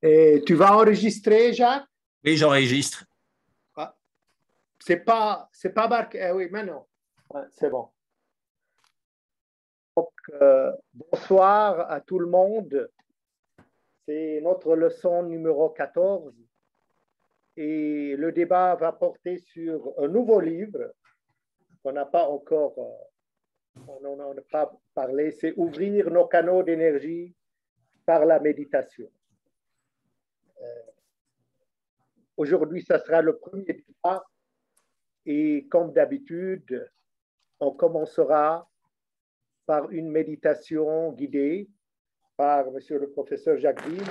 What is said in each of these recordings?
Et tu vas enregistrer, Jacques? Oui, j'enregistre. Ah, c'est pas marqué. Eh oui, maintenant, ouais, c'est bon. Donc, bonsoir à tout le monde. C'est notre leçon numéro 14 et le débat va porter sur un nouveau livre qu'on n'a pas encore, on n'en a pas parlé, c'est Ouvrir nos canaux d'énergie par la méditation. Aujourd'hui, ça sera le premier débat et comme d'habitude, on commencera par une méditation guidée par monsieur le professeur Jacques Ville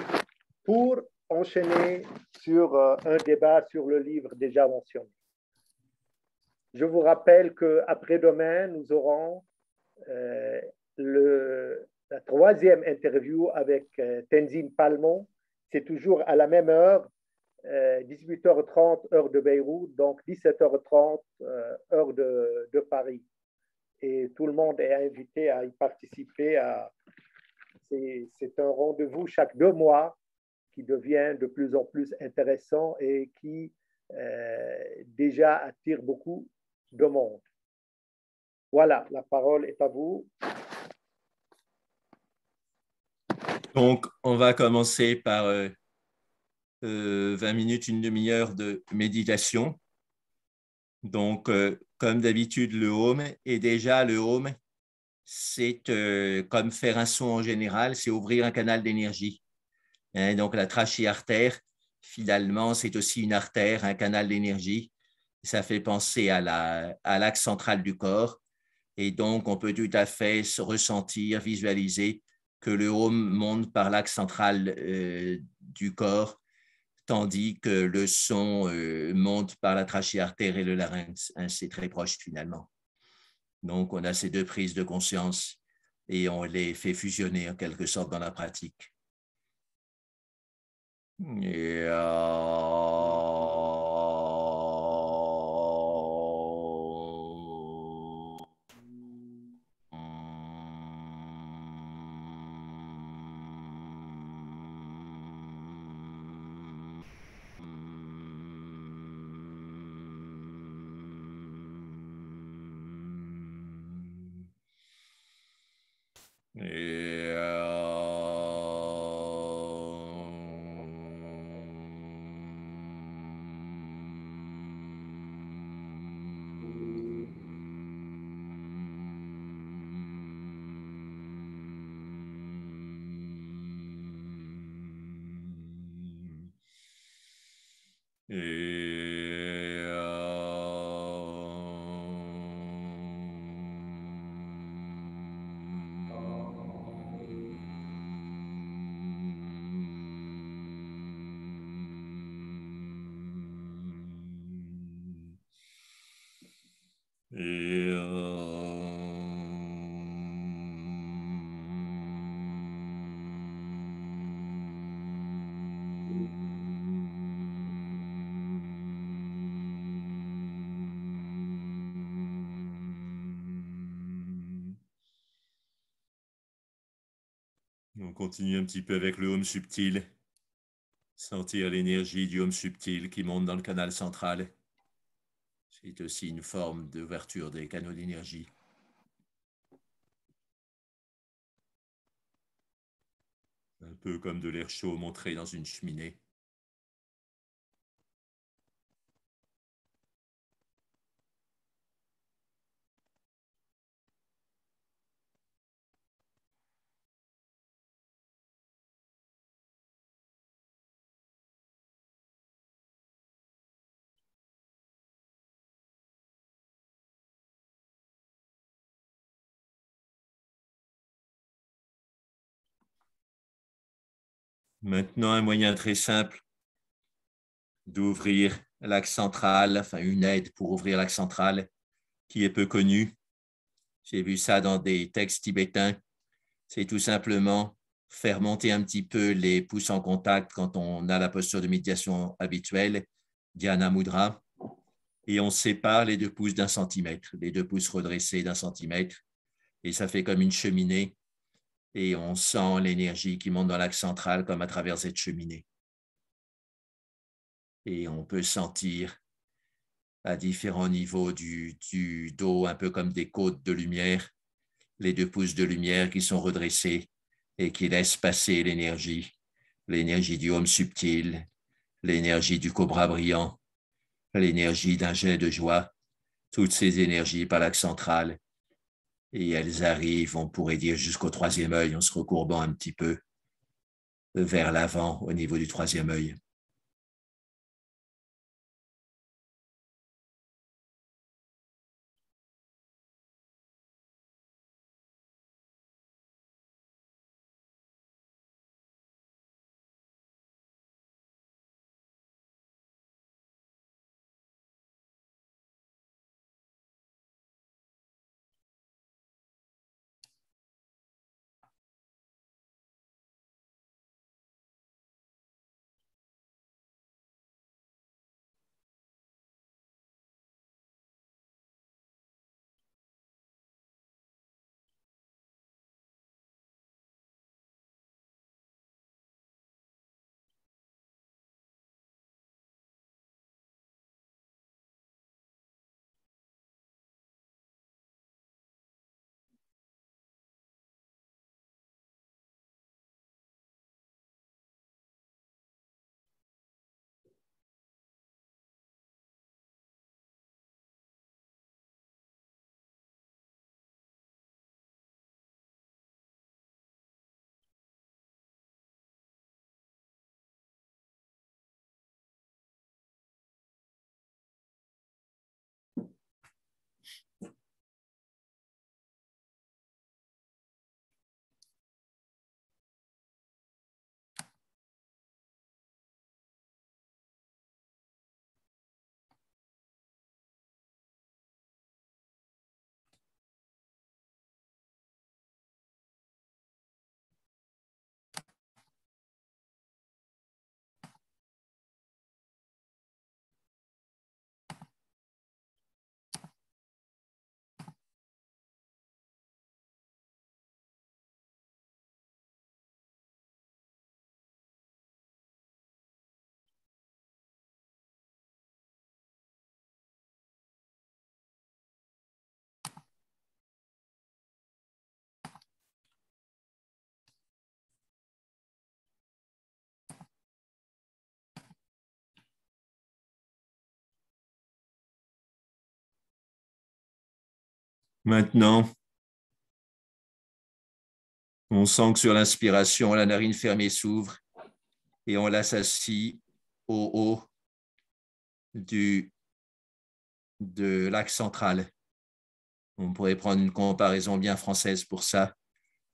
pour enchaîner sur un débat sur le livre déjà mentionné. Je vous rappelle qu'après-demain, nous aurons la troisième interview avec Tenzin Palmon. C'est toujours à la même heure, 18h30 heure de Beyrouth, donc 17h30 heure de Paris. Et tout le monde est invité à y participer. C'est un rendez-vous chaque 2 mois qui devient de plus en plus intéressant et qui déjà attire beaucoup de monde. Voilà, la parole est à vous. Donc, on va commencer par 20 minutes, une demi-heure de méditation. Donc, comme d'habitude, le home. Et déjà, le home, c'est comme faire un son en général, c'est ouvrir un canal d'énergie. Hein, donc, la trachéartère, finalement, c'est aussi une artère, un canal d'énergie. Ça fait penser à l'axe central du corps. Et donc, on peut tout à fait se ressentir, visualiser que le home monte par l'axe central du corps, tandis que le son monte par la trachéartère et le larynx. Hein, c'est très proche finalement. Donc, on a ces deux prises de conscience et on les fait fusionner en quelque sorte dans la pratique. Et, on continue un petit peu avec le home subtil. Sentir l'énergie du home subtil qui monte dans le canal central. C'est aussi une forme d'ouverture des canaux d'énergie. Un peu comme de l'air chaud montré dans une cheminée. Maintenant, un moyen très simple d'ouvrir l'axe central, enfin une aide pour ouvrir l'axe central qui est peu connue. J'ai vu ça dans des textes tibétains. C'est tout simplement faire monter un petit peu les pouces en contact quand on a la posture de méditation habituelle, Dhyana Mudra, et on sépare les deux pouces d'1 centimètre, les deux pouces redressés d'1 centimètre, et ça fait comme une cheminée, et on sent l'énergie qui monte dans l'axe central comme à travers cette cheminée. Et on peut sentir à différents niveaux du dos, un peu comme des côtes de lumière, les 2 pouces de lumière qui sont redressés et qui laissent passer l'énergie du home subtil, l'énergie du cobra brillant, l'énergie d'un jet de joie, toutes ces énergies par l'axe central. Et elles arrivent, on pourrait dire, jusqu'au 3e œil en se recourbant un petit peu vers l'avant au niveau du 3e œil. Maintenant, on sent que sur l'inspiration, la narine fermée s'ouvre et on l'associe au haut de l'axe central. On pourrait prendre une comparaison bien française pour ça.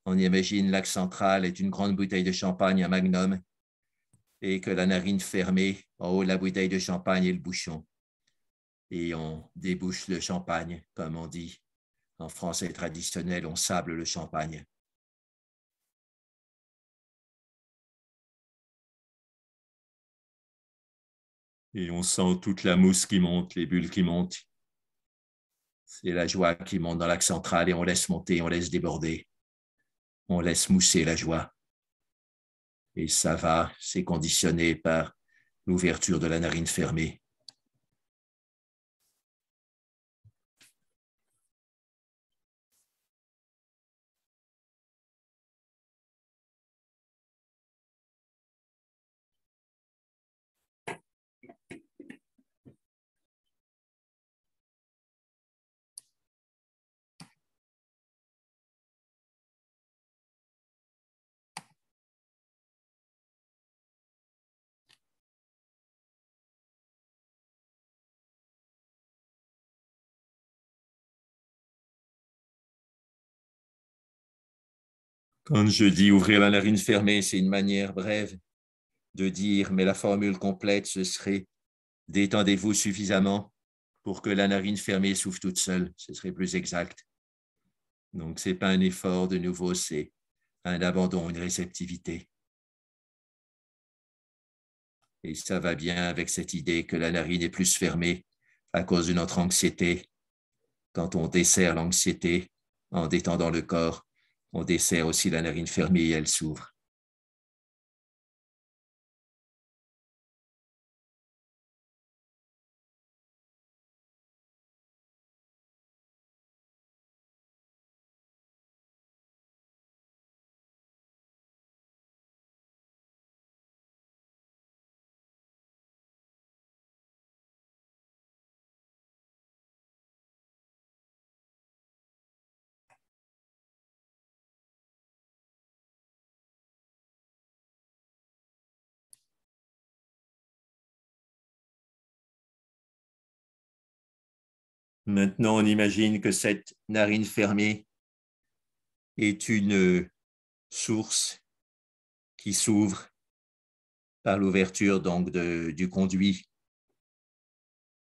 On imagine l'axe central est une grande bouteille de champagne, un magnum, et que la narine fermée, en haut de la bouteille de champagne est le bouchon. Et on débouche le champagne, comme on dit. En français traditionnel, on sable le champagne. Et on sent toute la mousse qui monte, les bulles qui montent. C'est la joie qui monte dans l'axe central et on laisse monter, on laisse déborder. On laisse mousser la joie. Et ça va, c'est conditionné par l'ouverture de la narine fermée. Quand je dis ouvrir la narine fermée, c'est une manière brève de dire, mais la formule complète, ce serait détendez-vous suffisamment pour que la narine fermée s'ouvre toute seule. Ce serait plus exact. Donc, ce n'est pas un effort de nouveau, c'est un abandon, une réceptivité. Et ça va bien avec cette idée que la narine est plus fermée à cause de notre anxiété. Quand on dessert l'anxiété en détendant le corps, on dessert aussi la narine fermée et elle s'ouvre. Maintenant, on imagine que cette narine fermée est une source qui s'ouvre par l'ouverture donc du conduit.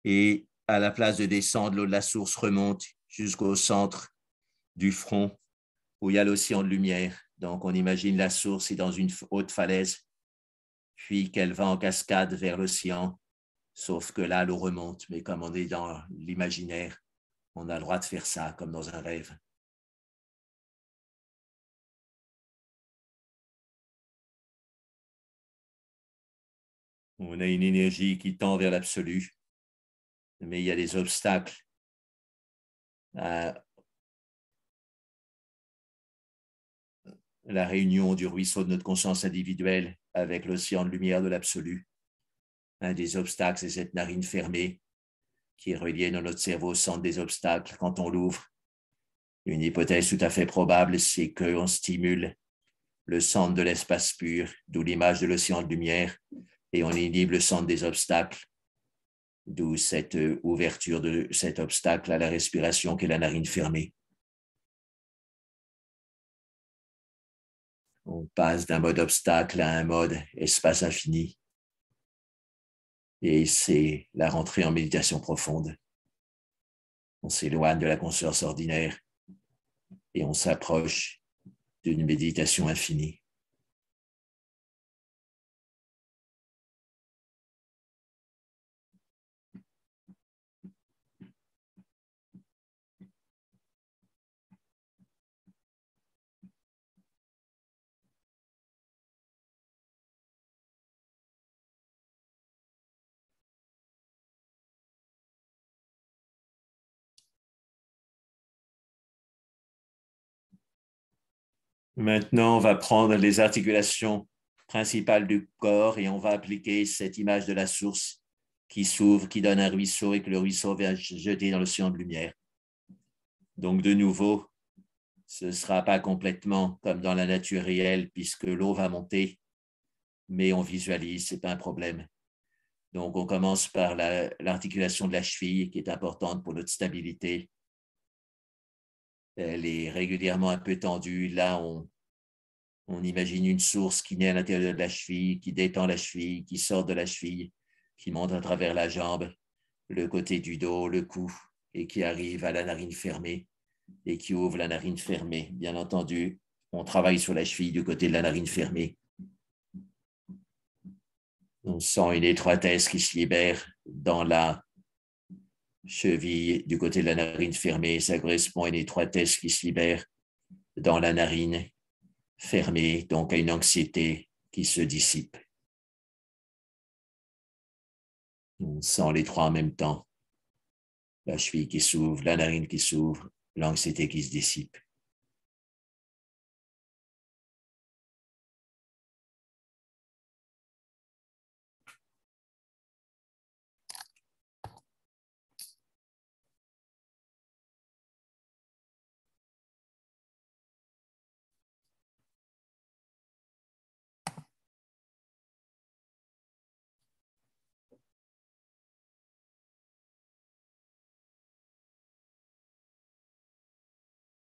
Et à la place de descendre, l'eau de la source remonte jusqu'au centre du front où il y a l'océan de lumière. Donc, on imagine la source est dans une haute falaise, puis qu'elle va en cascade vers l'océan, sauf que là, l'eau remonte. Mais comme on est dans l'imaginaire, on a le droit de faire ça comme dans un rêve. On a une énergie qui tend vers l'absolu, mais il y a des obstacles à la réunion du ruisseau de notre conscience individuelle avec l'océan de lumière de l'absolu. Un des obstacles, c'est cette narine fermée qui est reliée dans notre cerveau au centre des obstacles quand on l'ouvre. Une hypothèse tout à fait probable, c'est qu'on stimule le centre de l'espace pur, d'où l'image de l'océan de lumière, et on inhibe le centre des obstacles, d'où cette ouverture de cet obstacle à la respiration qu'est la narine fermée. On passe d'un mode obstacle à un mode espace infini. Et c'est la rentrée en méditation profonde. On s'éloigne de la conscience ordinaire et on s'approche d'une méditation infinie. Maintenant, on va prendre les articulations principales du corps et on va appliquer cette image de la source qui s'ouvre, qui donne un ruisseau et que le ruisseau vient jeter dans l'océan de lumière. Donc, de nouveau, ce ne sera pas complètement comme dans la nature réelle puisque l'eau va monter, mais on visualise, ce n'est pas un problème. Donc, on commence par l'articulation de la cheville qui est importante pour notre stabilité. Elle est régulièrement un peu tendue. Là, on imagine une source qui naît à l'intérieur de la cheville, qui détend la cheville, qui sort de la cheville, qui monte à travers la jambe, le côté du dos, le cou, et qui arrive à la narine fermée et qui ouvre la narine fermée. Bien entendu, on travaille sur la cheville du côté de la narine fermée. On sent une étroitesse qui se libère dans la cheville du côté de la narine fermée. Ça correspond à une étroitesse qui se libère dans la narine fermée, donc à une anxiété qui se dissipe. On sent les trois en même temps. La cheville qui s'ouvre, la narine qui s'ouvre, l'anxiété qui se dissipe.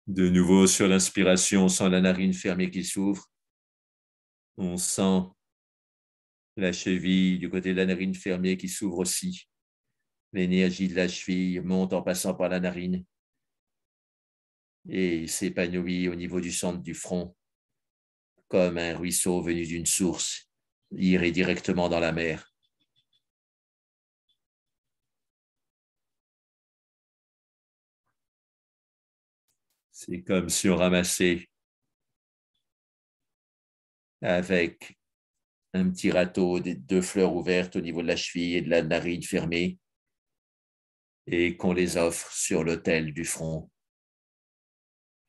De nouveau, sur l'inspiration, on sent la narine fermée qui s'ouvre. On sent la cheville du côté de la narine fermée qui s'ouvre aussi. L'énergie de la cheville monte en passant par la narine et s'épanouit au niveau du centre du front, comme un ruisseau venu d'une source, irait directement dans la mer. C'est comme si on ramassait avec un petit râteau deux fleurs ouvertes au niveau de la cheville et de la narine fermée et qu'on les offre sur l'autel du front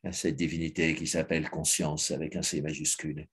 à cette divinité qui s'appelle conscience avec un C majuscule.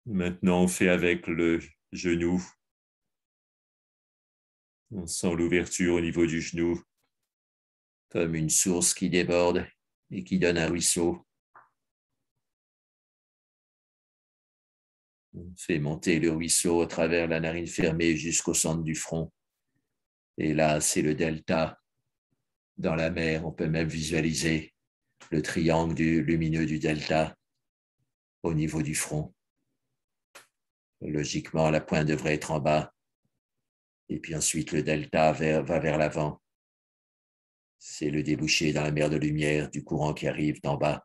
Maintenant, on fait avec le genou. On sent l'ouverture au niveau du genou, comme une source qui déborde et qui donne un ruisseau. On fait monter le ruisseau à travers la narine fermée jusqu'au centre du front. Et là, c'est le delta dans la mer. On peut même visualiser le triangle lumineux du delta au niveau du front. Logiquement, la pointe devrait être en bas. Et puis ensuite, le delta va vers l'avant. C'est le débouché dans la mer de lumière du courant qui arrive d'en bas.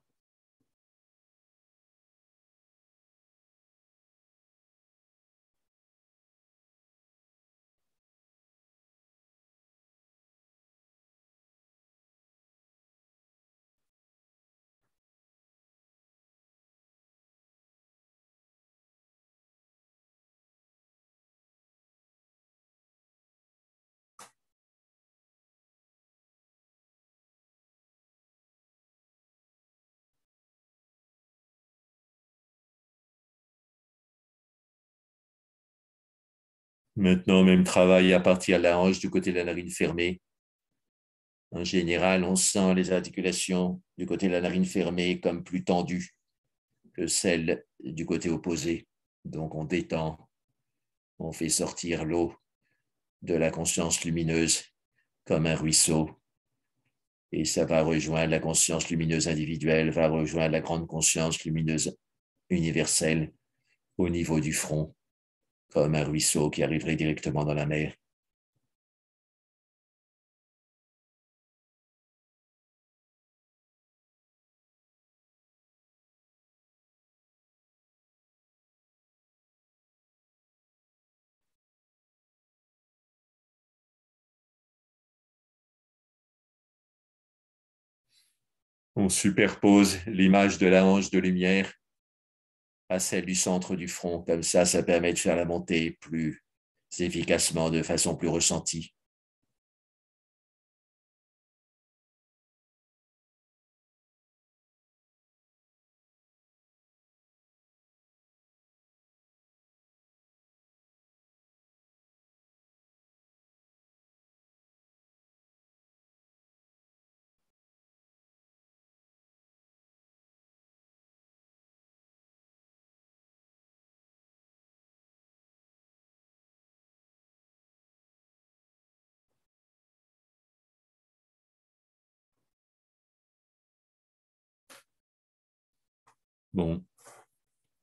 Maintenant, même travail à partir de la hanche du côté de la narine fermée. En général, on sent les articulations du côté de la narine fermée comme plus tendues que celles du côté opposé. Donc, on détend, on fait sortir l'eau de la conscience lumineuse comme un ruisseau. Et ça va rejoindre la conscience lumineuse individuelle, va rejoindre la grande conscience lumineuse universelle au niveau du front, comme un ruisseau qui arriverait directement dans la mer. On superpose l'image de la hanche de lumière à celle du centre du front. Comme ça permet de faire la montée plus efficacement, de façon plus ressentie. Bon,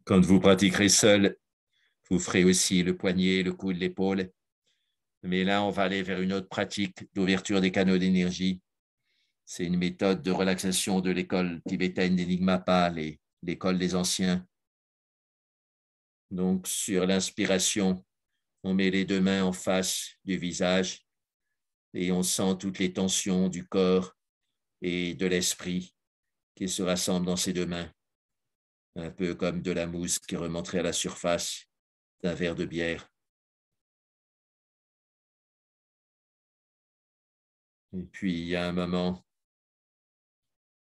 quand vous pratiquerez seul, vous ferez aussi le poignet, le coude, l'épaule. Mais là, on va aller vers une autre pratique d'ouverture des canaux d'énergie. C'est une méthode de relaxation de l'école tibétaine d'Enigmapa, l'école des anciens. Donc, sur l'inspiration, on met les deux mains en face du visage et on sent toutes les tensions du corps et de l'esprit qui se rassemblent dans ces deux mains, un peu comme de la mousse qui remonterait à la surface d'un verre de bière. Et puis, il y a un moment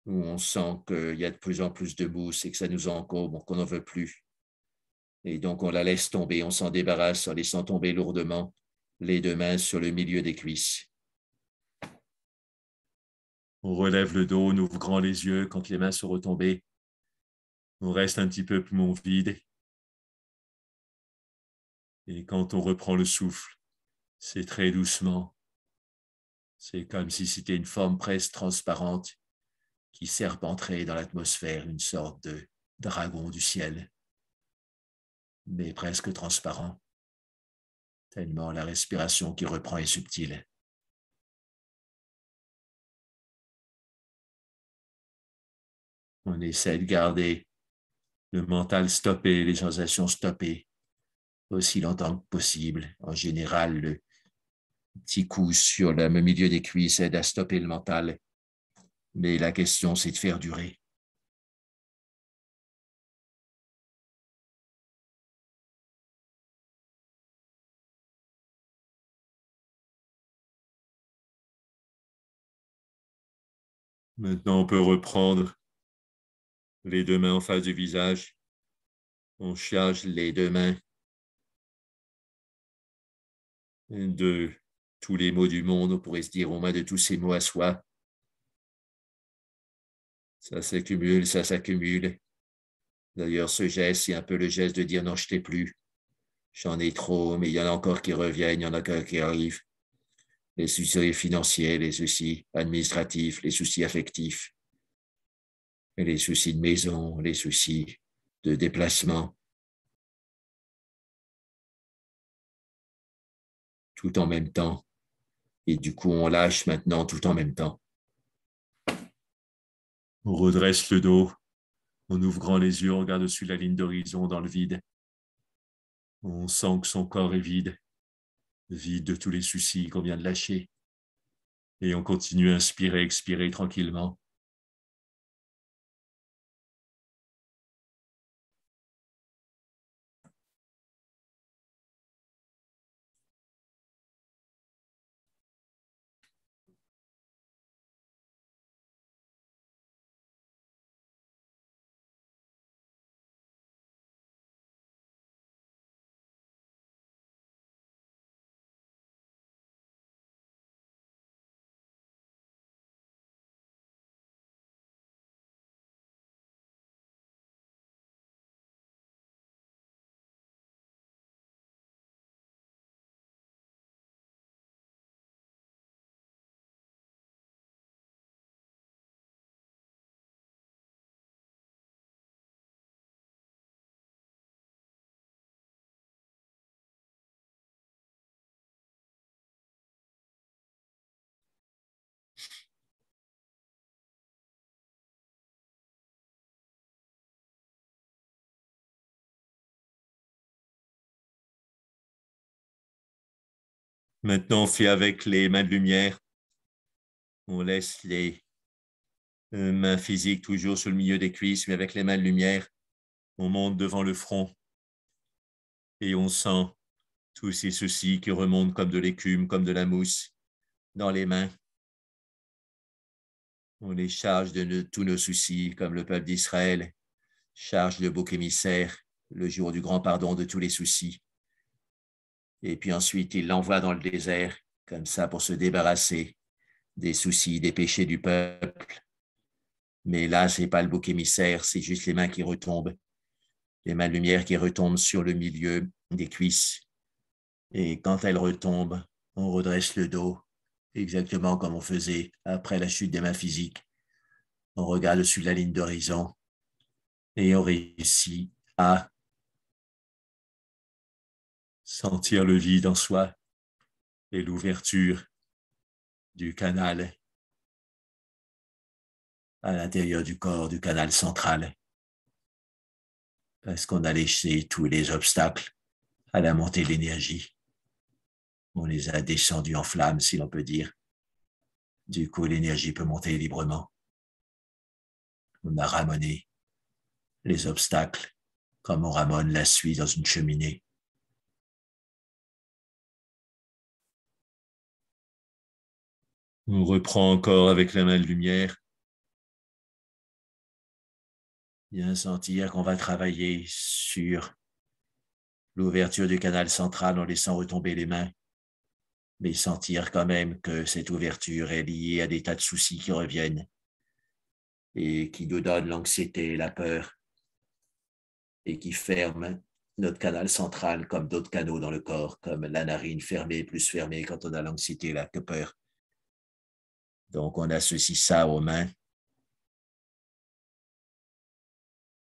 où on sent qu'il y a de plus en plus de mousse et que ça nous encombre, qu'on n'en veut plus. Et donc, on la laisse tomber, on s'en débarrasse en laissant tomber lourdement les deux mains sur le milieu des cuisses. On relève le dos, on ouvre grand les yeux quand les mains sont retombées. On reste un petit peu poumon vide. Et quand on reprend le souffle, c'est très doucement. C'est comme si c'était une forme presque transparente qui serpenterait dans l'atmosphère, une sorte de dragon du ciel, mais presque transparent, tellement la respiration qui reprend est subtile. On essaie de garder le mental stoppé, les sensations stoppées, aussi longtemps que possible. En général, le petit coup sur le milieu des cuisses aide à stopper le mental, mais la question, c'est de faire durer. Maintenant, on peut reprendre les deux mains en face du visage On charge les deux mains de tous les maux du monde, on pourrait se dire au moins de tous ces maux à soi. Ça s'accumule, ça s'accumule. D'ailleurs, ce geste, c'est un peu le geste de dire non, je t'ai plus. J'en ai trop, mais il y en a encore qui reviennent, il y en a encore qui arrivent. Les soucis financiers, les soucis administratifs, les soucis affectifs, et les soucis de maison, les soucis de déplacement, tout en même temps. Et du coup, on lâche maintenant tout en même temps. On redresse le dos, en ouvrant les yeux, on regarde dessus la ligne d'horizon dans le vide. On sent que son corps est vide, vide de tous les soucis qu'on vient de lâcher. Et on continue à inspirer, expirer tranquillement. Maintenant, on fait avec les mains de lumière. On laisse les mains physiques toujours sur le milieu des cuisses, mais avec les mains de lumière, on monte devant le front et on sent tous ces soucis qui remontent comme de l'écume, comme de la mousse dans les mains. On les charge de tous nos soucis, comme le peuple d'Israël charge le bouc émissaire le jour du grand pardon de tous les soucis. Et puis ensuite, il l'envoie dans le désert, comme ça, pour se débarrasser des soucis, des péchés du peuple. Mais là, ce n'est pas le bouc émissaire, c'est juste les mains qui retombent, les mains de lumière qui retombent sur le milieu des cuisses. Et quand elles retombent, on redresse le dos, exactement comme on faisait après la chute des mains physiques. On regarde dessus la ligne d'horizon et on réussit à sentir le vide en soi et l'ouverture du canal à l'intérieur du corps, du canal central, parce qu'on a laissé tous les obstacles à la montée de l'énergie. On les a descendus en flammes, si l'on peut dire. Du coup, l'énergie peut monter librement. On a ramené les obstacles comme on ramène la suie dans une cheminée. On reprend encore avec la main de lumière. Bien sentir qu'on va travailler sur l'ouverture du canal central en laissant retomber les mains, mais sentir quand même que cette ouverture est liée à des tas de soucis qui reviennent et qui nous donnent l'anxiété et la peur et qui ferment notre canal central comme d'autres canaux dans le corps, comme la narine fermée, plus fermée quand on a l'anxiété et la peur. Donc, on associe ça aux mains.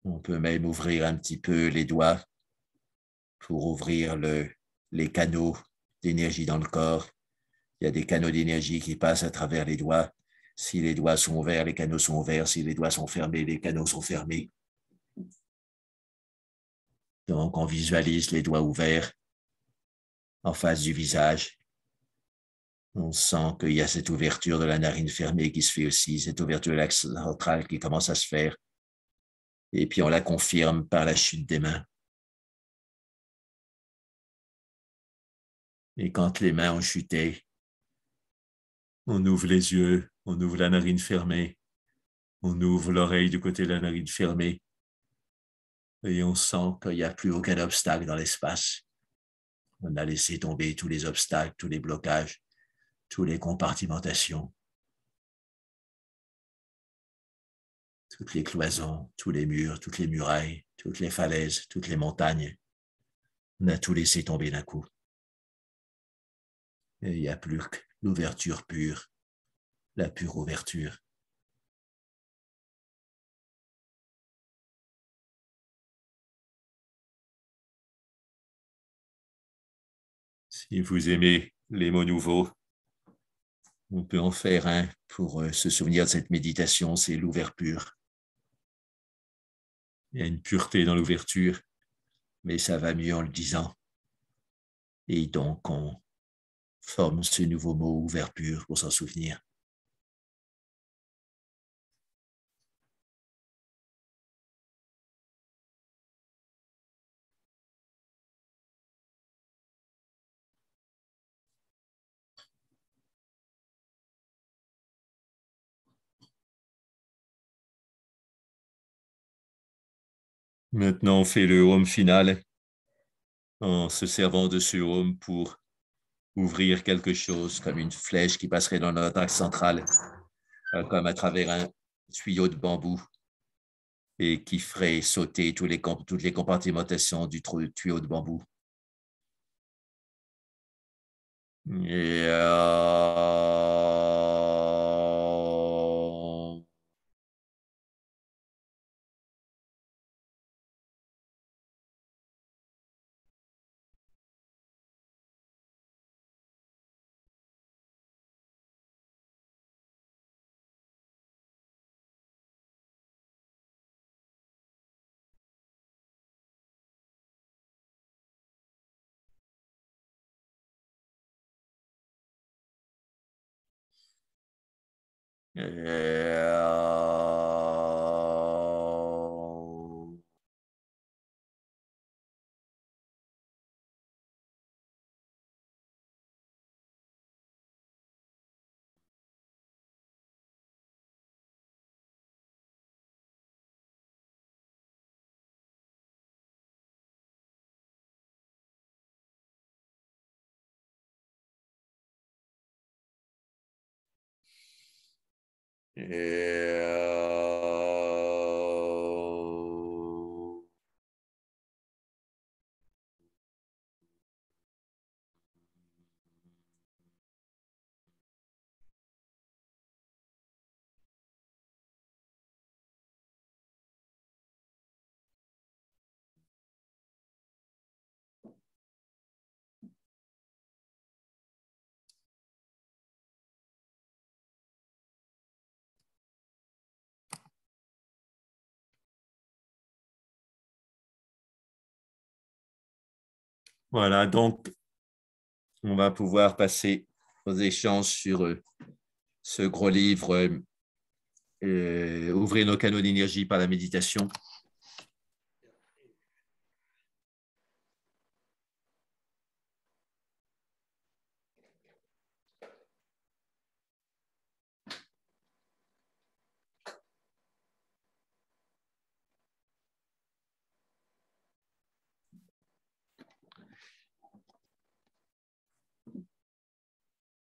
On peut même ouvrir un petit peu les doigts pour ouvrir les canaux d'énergie dans le corps. Il y a des canaux d'énergie qui passent à travers les doigts. Si les doigts sont ouverts, les canaux sont ouverts. Si les doigts sont fermés, les canaux sont fermés. Donc, on visualise les doigts ouverts en face du visage. On sent qu'il y a cette ouverture de la narine fermée qui se fait aussi, cette ouverture de l'axe central qui commence à se faire. Et puis, on la confirme par la chute des mains. Et quand les mains ont chuté, on ouvre les yeux, on ouvre la narine fermée, on ouvre l'oreille du côté de la narine fermée. Et on sent qu'il n'y a plus aucun obstacle dans l'espace. On a laissé tomber tous les obstacles, tous les blocages, toutes les compartimentations, toutes les cloisons, tous les murs, toutes les murailles, toutes les falaises, toutes les montagnes. On a tout laissé tomber d'un coup. Et il n'y a plus que l'ouverture pure, la pure ouverture. Si vous aimez les mots nouveaux, on peut en faire un pour se souvenir de cette méditation, c'est l'ouverture. Il y a une pureté dans l'ouverture, mais ça va mieux en le disant. Et donc, on forme ce nouveau mot ouverture pour s'en souvenir. Maintenant, on fait le home final en se servant de ce home pour ouvrir quelque chose comme une flèche qui passerait dans notre axe central, comme à travers un tuyau de bambou et qui ferait sauter toutes les compartimentations du tuyau de bambou. Et voilà, donc on va pouvoir passer aux échanges sur ce gros livre, Ouvrir nos canaux d'énergie par la méditation.